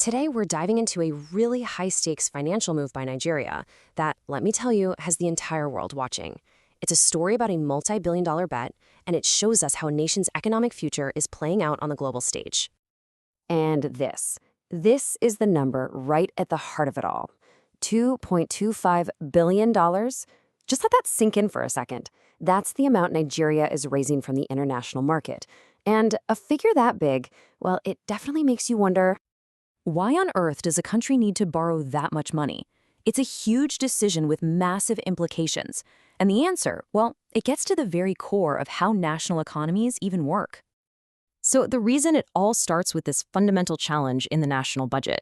Today, we're diving into a really high-stakes financial move by Nigeria that, let me tell you, has the entire world watching. It's a story about a multi-billion-dollar bet, and it shows us how a nation's economic future is playing out on the global stage. And this is the number right at the heart of it all. $2.25 billion? Just let that sink in for a second. That's the amount Nigeria is raising from the international market. And a figure that big, well, it definitely makes you wonder, why on earth does a country need to borrow that much money? It's a huge decision with massive implications. And the answer, well, it gets to the very core of how national economies even work. So the reason it all starts with this fundamental challenge in the national budget.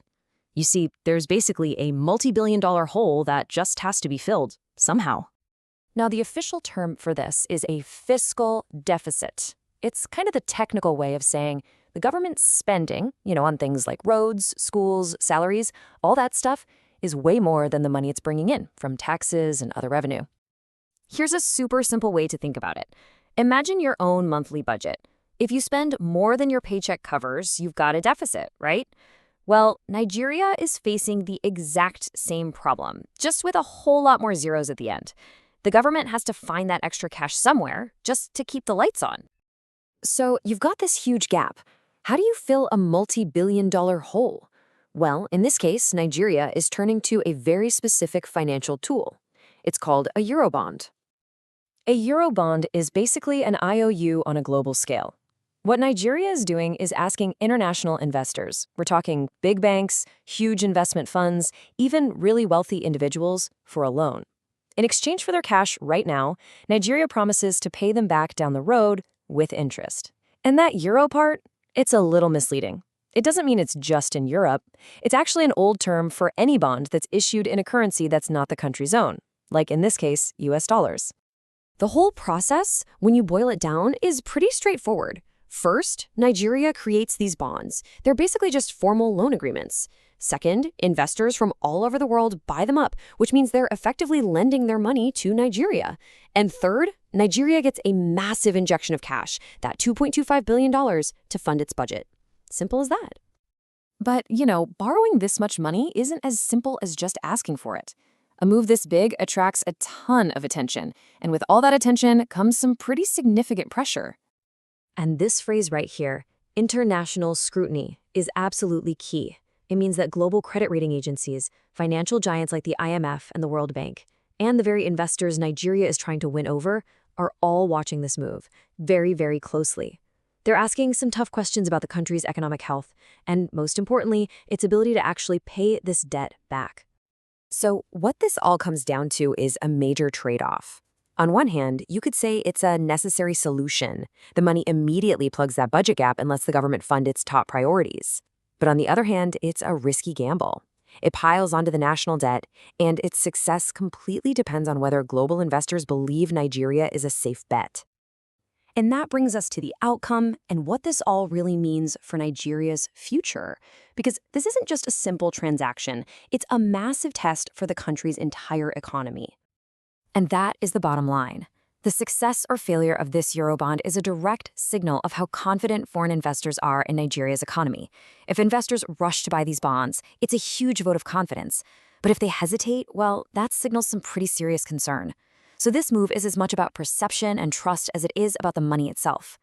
You see, there's basically a multi-billion-dollar hole that just has to be filled, somehow. Now, the official term for this is a fiscal deficit. It's kind of the technical way of saying the government's spending, on things like roads, schools, salaries, all that stuff is way more than the money it's bringing in from taxes and other revenue. Here's a super simple way to think about it. Imagine your own monthly budget. If you spend more than your paycheck covers, you've got a deficit, right? Well, Nigeria is facing the exact same problem, just with a whole lot more zeros at the end. The government has to find that extra cash somewhere just to keep the lights on. So you've got this huge gap. How do you fill a multi-billion-dollar hole? Well, in this case, Nigeria is turning to a very specific financial tool. It's called a Eurobond. A Eurobond is basically an IOU on a global scale. What Nigeria is doing is asking international investors, we're talking big banks, huge investment funds, even really wealthy individuals, for a loan. In exchange for their cash right now, Nigeria promises to pay them back down the road with interest. And that euro part? It's a little misleading. It doesn't mean it's just in Europe. It's actually an old term for any bond that's issued in a currency that's not the country's own, like in this case, US dollars. The whole process, when you boil it down, is pretty straightforward. First, Nigeria creates these bonds. They're basically just formal loan agreements. Second, investors from all over the world buy them up, which means they're effectively lending their money to Nigeria. And third, Nigeria gets a massive injection of cash, that $2.25 billion, to fund its budget. Simple as that. But, borrowing this much money isn't as simple as just asking for it. A move this big attracts a ton of attention, and with all that attention comes some pretty significant pressure. And this phrase right here, international scrutiny, is absolutely key. It means that global credit rating agencies, financial giants like the IMF and the World Bank, and the very investors Nigeria is trying to win over, are all watching this move very, very closely. They're asking some tough questions about the country's economic health, and most importantly, its ability to actually pay this debt back. So what this all comes down to is a major trade-off. On one hand, you could say it's a necessary solution. The money immediately plugs that budget gap and lets the government fund its top priorities. But on the other hand, it's a risky gamble. It piles onto the national debt, and its success completely depends on whether global investors believe Nigeria is a safe bet. And that brings us to the outcome and what this all really means for Nigeria's future. Because this isn't just a simple transaction, it's a massive test for the country's entire economy. And that is the bottom line. The success or failure of this Eurobond is a direct signal of how confident foreign investors are in Nigeria's economy. If investors rush to buy these bonds, it's a huge vote of confidence. But if they hesitate, well, that signals some pretty serious concern. So this move is as much about perception and trust as it is about the money itself.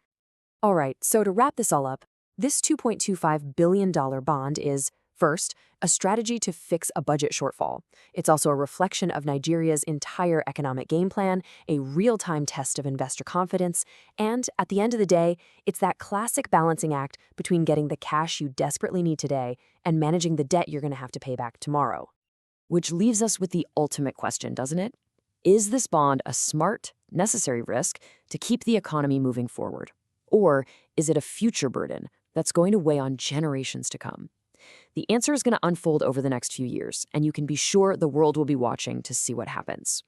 All right, so to wrap this all up, this $2.25 billion bond is, first, a strategy to fix a budget shortfall. It's also a reflection of Nigeria's entire economic game plan, a real-time test of investor confidence, and at the end of the day, it's that classic balancing act between getting the cash you desperately need today and managing the debt you're going to have to pay back tomorrow. Which leaves us with the ultimate question, doesn't it? Is this bond a smart, necessary risk to keep the economy moving forward? Or is it a future burden that's going to weigh on generations to come? The answer is going to unfold over the next few years, and you can be sure the world will be watching to see what happens.